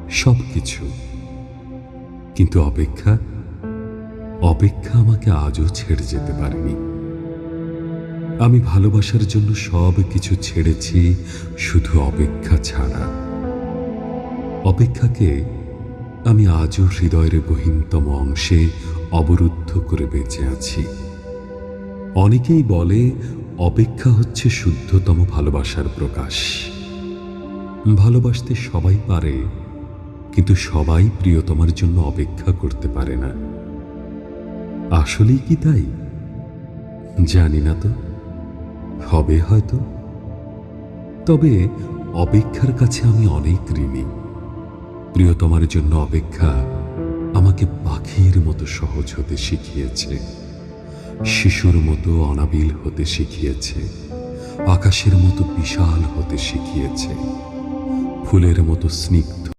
সবকিছু। কিন্তু অপেক্ষা অপেক্ষা আমাকে আজও ছেড়ে যেতে পারেনি। আমি ভালোবাসার জন্য সব কিছু ছেড়েছি, শুধু অপেক্ষা ছাড়া। অপেক্ষাকে আমি আজও হৃদয়ের গহীনতম অংশে অবরুদ্ধ করে বেঁচে আছি। অনেকেই বলে অপেক্ষা হচ্ছে শুদ্ধতম ভালোবাসার প্রকাশ। ভালোবাসতে সবাই পারে, কিন্তু সবাই প্রিয়তমার জন্য অপেক্ষা করতে পারে না। আসলেই কি তাই? জানি না তো, হবে হয়তো। তবে অপেক্ষার কাছে আমি অনেক ঋণী। প্রিয়তমার জন্য অপেক্ষা আমাকে পাখির মতো সহজ হতে শিখিয়েছে, শিশুর মতো অনাবিল হতে শিখিয়েছে, আকাশের মতো বিশাল হতে শিখিয়েছে, ফুলের মতো স্নিগ্ধ